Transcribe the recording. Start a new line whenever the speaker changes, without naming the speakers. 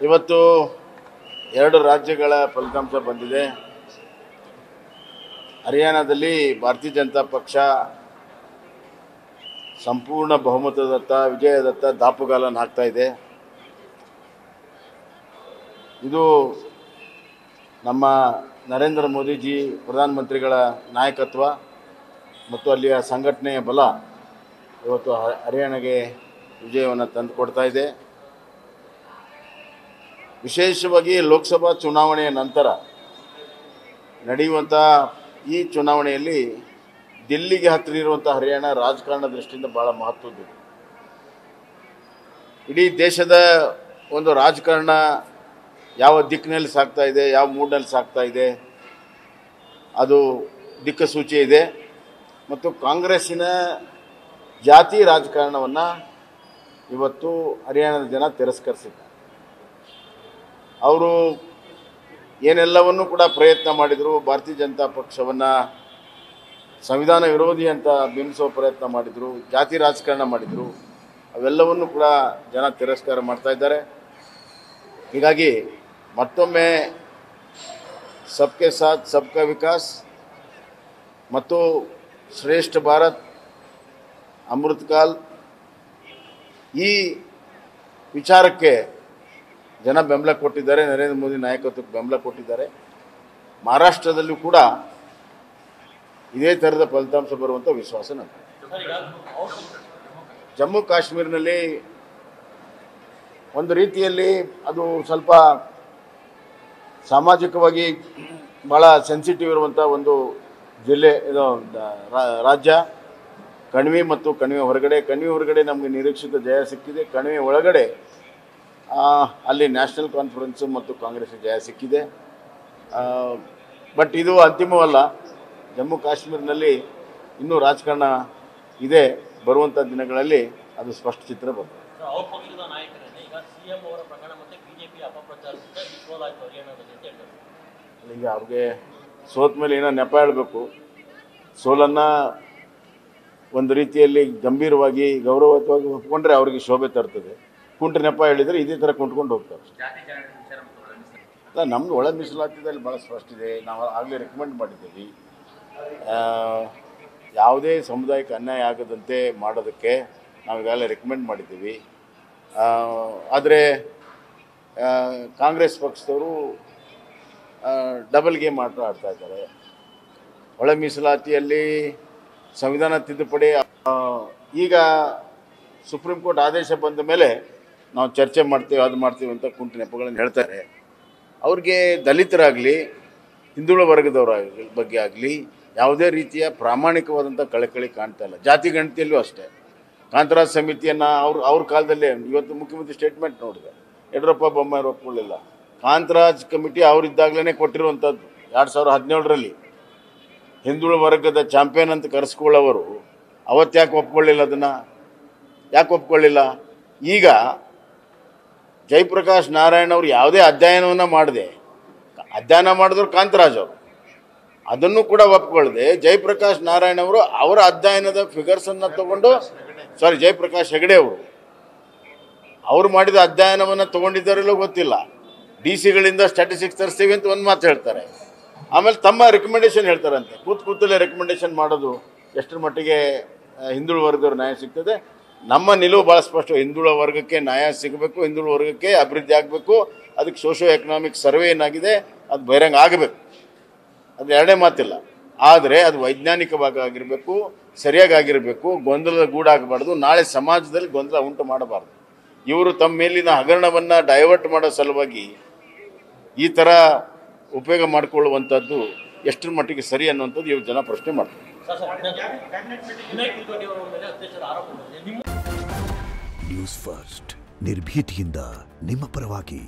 ಇವತ್ತು ಎರಡು ರಾಜ್ಯಗಳ ಫಲಿತಾಂಶ ಬಂದಿದೆ. ಹರಿಯಾಣದಲ್ಲಿ ಭಾರತೀಯ ಜನತಾ ಪಕ್ಷ ಸಂಪೂರ್ಣ ಬಹುಮತದತ್ತ ವಿಜಯದತ್ತ ದಾಪುಗಾಲನ್ನು ಹಾಕ್ತಾ ಇದೆ. ಇದು ನಮ್ಮ ನರೇಂದ್ರ ಮೋದಿಜಿ ಪ್ರಧಾನಮಂತ್ರಿಗಳ ನಾಯಕತ್ವ ಮತ್ತು ಅಲ್ಲಿಯ ಸಂಘಟನೆಯ ಬಲ ಇವತ್ತು ಹರಿಯಾಣಗೆ ವಿಜಯವನ್ನು ತಂದುಕೊಡ್ತಾ ಇದೆ. ವಿಶೇಷವಾಗಿ ಲೋಕಸಭಾ ಚುನಾವಣೆಯ ನಂತರ ನಡೆಯುವಂಥ ಈ ಚುನಾವಣೆಯಲ್ಲಿ ದಿಲ್ಲಿಗೆ ಹತ್ತಿರ ಇರುವಂಥ ಹರಿಯಾಣ ರಾಜಕಾರಣ ದೃಷ್ಟಿಯಿಂದ ಭಾಳ ಮಹತ್ವದ್ದು. ಇಡೀ ದೇಶದ ಒಂದು ರಾಜಕಾರಣ ಯಾವ ದಿಕ್ಕಿನಲ್ಲಿ ಸಾಗ್ತಾ ಇದೆ, ಯಾವ ಮೂಡ್ನಲ್ಲಿ ಸಾಗ್ತಾ ಇದೆ, ಅದು ದಿಕ್ಕಸೂಚಿ ಇದೆ. ಮತ್ತು ಕಾಂಗ್ರೆಸ್ಸಿನ ಜಾತಿ ರಾಜಕಾರಣವನ್ನು ಇವತ್ತು ಹರಿಯಾಣದ ಜನ ತಿರಸ್ಕರಿಸಿದ್ದಾರೆ. ಅವರು ಏನೆಲ್ಲವನ್ನೂ ಕೂಡ ಪ್ರಯತ್ನ ಮಾಡಿದರು. ಭಾರತೀಯ ಜನತಾ ಪಕ್ಷವನ್ನು ಸಂವಿಧಾನ ವಿರೋಧಿ ಅಂತ ಬಿಂಬಿಸೋ ಪ್ರಯತ್ನ ಮಾಡಿದರು, ಜಾತಿ ರಾಜಕಾರಣ ಮಾಡಿದರು. ಅವೆಲ್ಲವನ್ನೂ ಕೂಡ ಜನ ತಿರಸ್ಕಾರ ಮಾಡ್ತಾ ಇದ್ದಾರೆ. ಹೀಗಾಗಿ ಮತ್ತೊಮ್ಮೆ ಸಬ್ಕೆ ಸಾಥ್ ಸಬ್ಕಾ ವಿಕಾಸ್ ಮತ್ತು ಶ್ರೇಷ್ಠ ಭಾರತ್ ಅಮೃತಕಾಲ್ ಈ ವಿಚಾರಕ್ಕೆ ಜನ ಬೆಂಬಲ ಕೊಟ್ಟಿದ್ದಾರೆ. ನರೇಂದ್ರ ಮೋದಿ ನಾಯಕತ್ವಕ್ಕೆ ಬೆಂಬಲ ಕೊಟ್ಟಿದ್ದಾರೆ. ಮಹಾರಾಷ್ಟ್ರದಲ್ಲೂ ಕೂಡ ಇದೇ ಥರದ ಫಲಿತಾಂಶ ಬರುವಂಥ ವಿಶ್ವಾಸ ನನಗೆ. ಜಮ್ಮು ಕಾಶ್ಮೀರದಲ್ಲಿ ಒಂದು ರೀತಿಯಲ್ಲಿ ಅದು ಸ್ವಲ್ಪ ಸಾಮಾಜಿಕವಾಗಿ ಭಾಳ ಸೆನ್ಸಿಟಿವ್ ಇರುವಂಥ ಒಂದು ಜಿಲ್ಲೆ, ಇದು ರಾಜ್ಯ. ಕಣಿವೆ ಮತ್ತು ಕಣಿವೆ ಹೊರಗಡೆ ನಮಗೆ ನಿರೀಕ್ಷಿತ ಜಯ ಸಿಕ್ಕಿದೆ. ಕಣಿವೆ ಒಳಗಡೆ ಅಲ್ಲಿ ನ್ಯಾಷನಲ್ ಕಾನ್ಫರೆನ್ಸು ಮತ್ತು ಕಾಂಗ್ರೆಸ್ ಜಯ ಸಿಕ್ಕಿದೆ. ಬಟ್ ಇದು ಅಂತಿಮವಲ್ಲ. ಜಮ್ಮು ಕಾಶ್ಮೀರದಲ್ಲಿ ಇನ್ನೂ ರಾಜಕಾರಣ ಇದೆ. ಬರುವಂಥ ದಿನಗಳಲ್ಲಿ ಅದು ಸ್ಪಷ್ಟ ಚಿತ್ರ ಬರ್ತದೆ. ಈಗ ಅವ್ರಿಗೆ ಸೋತ ಮೇಲೆ ಏನೋ ನೆಪ ಹೇಳಬೇಕು. ಸೋಲನ್ನು ಒಂದು ರೀತಿಯಲ್ಲಿ ಗಂಭೀರವಾಗಿ ಗೌರವಯುತವಾಗಿ ಒಪ್ಕೊಂಡ್ರೆ ಅವ್ರಿಗೆ ಶೋಭೆ ತರ್ತದೆ. ಕುಂಟು ನೆಪ ಹೇಳಿದರೆ ಇದೇ ಥರ ಕುಂಟ್ಕೊಂಡು ಹೋಗ್ತಾರೆ. ನಮ್ದು ಒಳ ಮೀಸಲಾತಿದಲ್ಲಿ ಭಾಳ ಸ್ಪಷ್ಟ ಇದೆ. ನಾವು ಆಗಲೇ ರೆಕಮೆಂಡ್ ಮಾಡಿದ್ದೀವಿ, ಯಾವುದೇ ಸಮುದಾಯಕ್ಕೆ ಅನ್ಯಾಯ ಆಗದಂತೆ ಮಾಡೋದಕ್ಕೆ ನಾವೀಗಾಗಲೇ ರೆಕಮೆಂಡ್ ಮಾಡಿದ್ದೀವಿ. ಆದರೆ ಕಾಂಗ್ರೆಸ್ ಪಕ್ಷದವರು ಡಬಲ್ ಗೇಮ್ ಆಟ ಆಡ್ತಾ ಇದ್ದಾರೆ. ಒಳ ಮೀಸಲಾತಿಯಲ್ಲಿ ಸಂವಿಧಾನ ತಿದ್ದುಪಡಿ ಈಗ ಸುಪ್ರೀಂ ಕೋರ್ಟ್ ಆದೇಶ ಬಂದ ಮೇಲೆ ನಾವು ಚರ್ಚೆ ಮಾಡ್ತೀವಿ, ಅದು ಮಾಡ್ತೀವಿ ಅಂತ ಕುಂಟು ನೆಪಗಳನ್ನು ಹೇಳ್ತಾರೆ. ಅವ್ರಿಗೆ ದಲಿತರಾಗಲಿ ಹಿಂದುಳಿದ ವರ್ಗದವರ ಬಗ್ಗೆ ಆಗಲಿ ಯಾವುದೇ ರೀತಿಯ ಪ್ರಾಮಾಣಿಕವಾದಂಥ ಕಳಕಳಿ ಕಾಣ್ತಾ ಇಲ್ಲ. ಜಾತಿ ಗಣತಿಯಲ್ಲೂ ಅಷ್ಟೇ. ಕಾಂತರಾಜ್ ಸಮಿತಿಯನ್ನು ಅವ್ರ ಕಾಲದಲ್ಲೇ, ಇವತ್ತು ಮುಖ್ಯಮಂತ್ರಿ ಸ್ಟೇಟ್ಮೆಂಟ್ ನೋಡಿದೆ, ಯಡಿಯೂರಪ್ಪ ಬೊಮ್ಮಾಯಿ ಒಪ್ಕೊಳ್ಳಿಲ್ಲ. ಕಾಂತರಾಜ್ ಕಮಿಟಿ ಅವರಿದ್ದಾಗಲೇ ಕೊಟ್ಟಿರುವಂಥದ್ದು 2017ರಲ್ಲಿ. ಹಿಂದುಳಿದ ವರ್ಗದ ಚಾಂಪಿಯನ್ ಅಂತ ಕರೆಸ್ಕೊಳ್ಳೋವರು ಅವತ್ತು ಯಾಕೆ ಒಪ್ಕೊಳ್ಳಿಲ್ಲ? ಅದನ್ನು ಯಾಕೆ ಒಪ್ಕೊಳ್ಳಿಲ್ಲ? ಈಗ ಜಯಪ್ರಕಾಶ್ ನಾರಾಯಣ್ ಅವರು ಯಾವುದೇ ಅಧ್ಯಯನವನ್ನು ಅಧ್ಯಯನ ಮಾಡಿದ್ರು ಕಾಂತರಾಜ್ ಅವರು, ಅದನ್ನು ಕೂಡ ಒಪ್ಕೊಳ್ಳದೆ ಜಯಪ್ರಕಾಶ್ ನಾರಾಯಣ್ ಅವರು ಅವರ ಅಧ್ಯಯನದ ಫಿಗರ್ಸನ್ನು ತಗೊಂಡು, ಜಯಪ್ರಕಾಶ್ ಹೆಗಡೆ ಅವರು ಮಾಡಿದ ಅಧ್ಯಯನವನ್ನು ತೊಗೊಂಡಿದ್ದಾರೆಲ್ಲೋ ಗೊತ್ತಿಲ್ಲ. DC ಗಳಿಂದ ಸ್ಟ್ಯಾಟಿಸ್ಟಿಕ್ಸ್ ತರಿಸ್ತೀವಿ ಅಂತ ಒಂದು ಮಾತು ಹೇಳ್ತಾರೆ, ಆಮೇಲೆ ತಮ್ಮ ರೆಕಮೆಂಡೇಶನ್ ಹೇಳ್ತಾರಂತೆ. ಕೂತಲ್ಲೇ ರೆಕಮೆಂಡೇಶನ್ ಮಾಡೋದು ಎಷ್ಟರ ಮಟ್ಟಿಗೆ ಹಿಂದುಳಿದ ವರ್ಗದವ್ರು ನ್ಯಾಯ ಸಿಗ್ತದೆ? ನಮ್ಮ ನಿಲುವು ಭಾಳ ಸ್ಪಷ್ಟ. ಹಿಂದುಳಿದ ವರ್ಗಕ್ಕೆ ನ್ಯಾಯ ಸಿಗಬೇಕು, ಹಿಂದುಳಿದ ವರ್ಗಕ್ಕೆ ಅಭಿವೃದ್ಧಿ ಆಗಬೇಕು. ಅದಕ್ಕೆ ಸೋಷಿಯೋ ಎಕನಾಮಿಕ್ ಸರ್ವೆ ಏನಾಗಿದೆ ಅದು ಬಹಿರಂಗ ಆಗಬೇಕು, ಅದು ಎರಡೇ ಮಾತಿಲ್ಲ. ಆದರೆ ಅದು ವೈಜ್ಞಾನಿಕವಾಗಿ ಆಗಿರಬೇಕು, ಸರಿಯಾಗಿ ಆಗಿರಬೇಕು, ಗೊಂದಲದ ಗೂಡಾಗಬಾರ್ದು. ನಾಳೆ ಸಮಾಜದಲ್ಲಿ ಗೊಂದಲ ಉಂಟು ಮಾಡಬಾರ್ದು. ಇವರು ತಮ್ಮ ಮೇಲಿನ ಹಗರಣವನ್ನು ಡೈವರ್ಟ್ ಮಾಡೋ ಸಲುವಾಗಿ ಈ ಥರ ಉಪಯೋಗ ಮಾಡಿಕೊಳ್ಳುವಂಥದ್ದು ಎಷ್ಟರ ಮಟ್ಟಿಗೆ ಸರಿ ಅನ್ನುವಂಥದ್ದು ಇವರು ಜನ ಪ್ರಶ್ನೆ ಮಾಡ್ತಾರೆ.
ನ್ಯೂಸ್ ಫಸ್ಟ್ ನಿರ್ಭೀತಿಯಿಂದ ನಿಮ್ಮ ಪರವಾಗಿ.